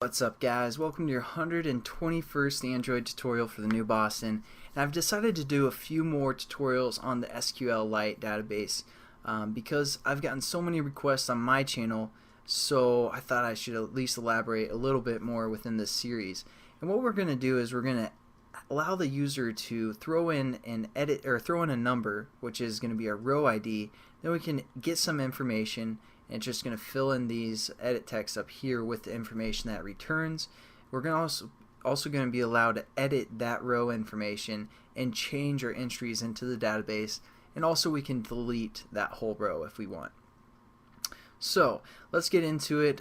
What's up, guys? Welcome to your 121st Android tutorial for the new Boston. And I've decided to do a few more tutorials on the SQLite database because I've gotten so many requests on my channel, so I thought I should at least elaborate a little bit more within this series. And what we're going to do is we're going to allow the user to throw in a number, which is going to be our row ID. Then we can get some information, and it's just going to fill in these edit text up here with the information that it returns. We're going to also going to be allowed to edit that row information and change our entries into the database, and also we can delete that whole row if we want. So let's get into it.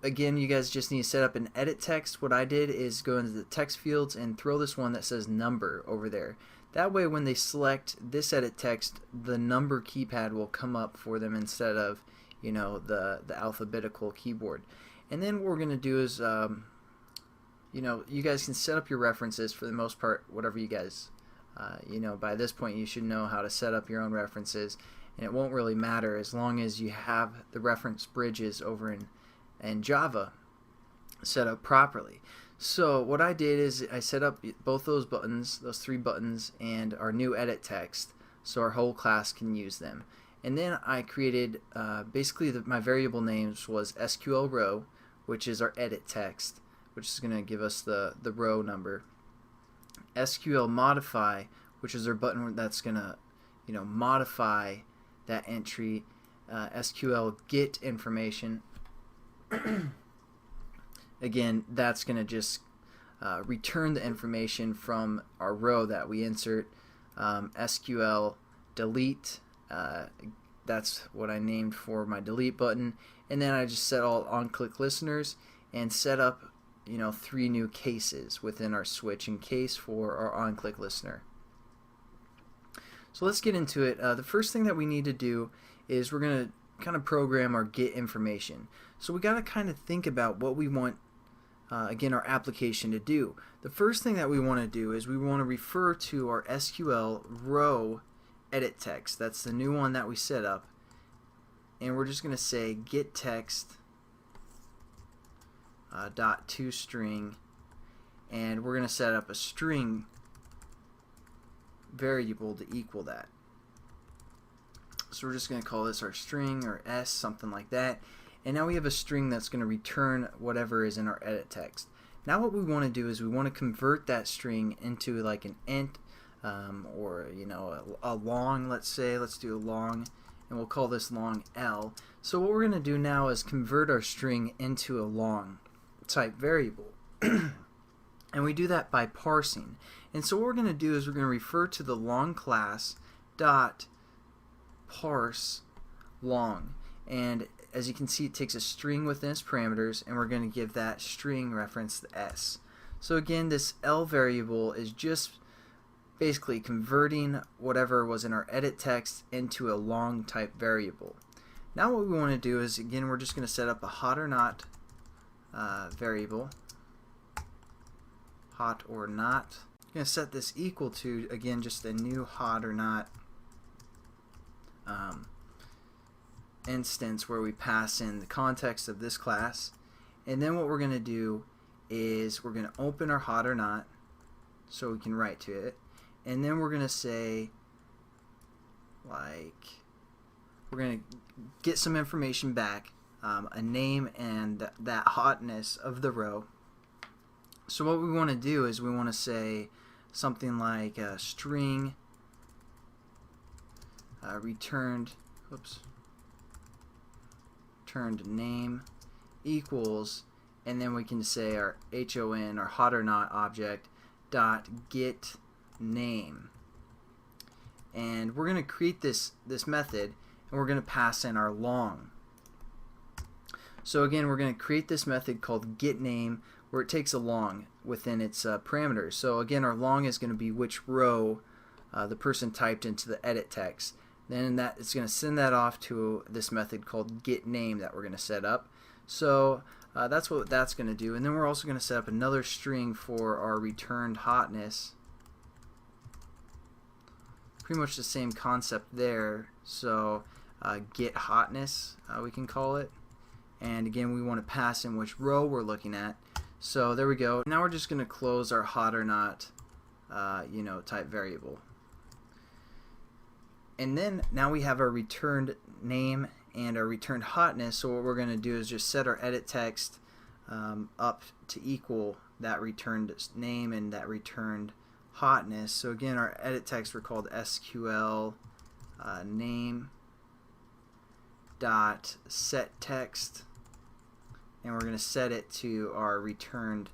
Again, you guys just need to set up an edit text. What I did is go into the text fields and throw this one that says number over there. That way when they select this edit text, the number keypad will come up for them instead of, you know, the alphabetical keyboard. And then what we're going to do is, you know, you guys can set up your references for the most part, whatever you guys, you know, by this point you should know how to set up your own references, and it won't really matter as long as you have the reference bridges over in Java set up properly. So what I did is I set up both those buttons, those three buttons, and our new edit text so our whole class can use them. And then I created basically my variable names was SQL row, which is our edit text, which is going to give us the row number. SQL modify, which is our button that's going to, you know, modify that entry. SQL get information. Again, that's going to just return the information from our row that we insert. SQL delete, that's what I named for my delete button. And then I just set all on-click listeners and set up, you know, 3 new cases within our switch in case for our on-click listener. So let's get into it. The first thing that we need to do is we're going to kind of program our get information. So we got to kind of think about what we want again our application to do. The first thing that we want to do is we want to refer to our SQL row edit text. That's the new one that we set up, and we're just going to say get text dot toString, and we're going to set up a string variable to equal that. So we're just going to call this our string or S, something like that. And now we have a string that's going to return whatever is in our edit text. Now what we want to do is we want to convert that string into like an int or, you know, a long, let's say. Let's do a long, and we'll call this long L. So what we're going to do now is convert our string into a long type variable. And we do that by parsing. And so what we're going to do is we're going to refer to the long class dot parse long, and as you can see it takes a string within its parameters, and we're going to give that string reference the S. So again, this L variable is just basically converting whatever was in our edit text into a long type variable. Now what we want to do is, again, we're just going to set up a hot or not variable, hot or not. I'm going to set this equal to, again, just a new hot or not instance where we pass in the context of this class. And then what we're going to do is we're going to open our hot or not so we can write to it, and then we're going to say, like, we're going to get some information back, a name and that hotness of the row. So what we want to do is we want to say something like string returned name equals, and then we can say our HON, our hot or not object, dot get name. And we're going to create this method, and we're going to pass in our long. So again, we're going to create this method called get name, where it takes a long within its parameters. So again, our long is going to be which row the person typed into the edit text. Then that it's going to send that off to this method called get name that we're going to set up. So that's what that's going to do. And then we're also going to set up another string for our returned hotness. Pretty much the same concept there. So get hotness, we can call it. and again we want to pass in which row we're looking at. So there we go. Now we're just going to close our hot or not type variable. And then now we have our returned name and our returned hotness. So what we're going to do is just set our edit text up to equal that returned name and that returned hotness. So again, our edit text were called SQL name dot set text, and we're going to set it to our returned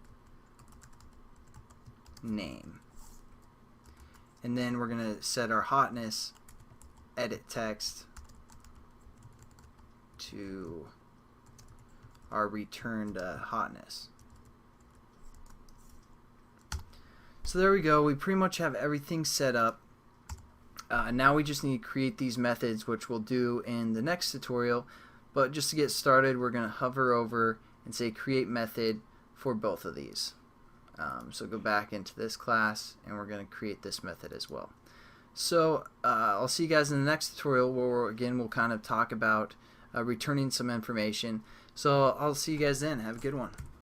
name. And then we're going to set our hotness edit text to our returned hotness. So there we go. We pretty much have everything set up. Now we just need to create these methods, which we'll do in the next tutorial. But just to get started, we're going to hover over and say create method for both of these. So go back into this class and we're going to create this method as well. So I'll see you guys in the next tutorial where we'll kind of talk about returning some information. So I'll see you guys then. Have a good one.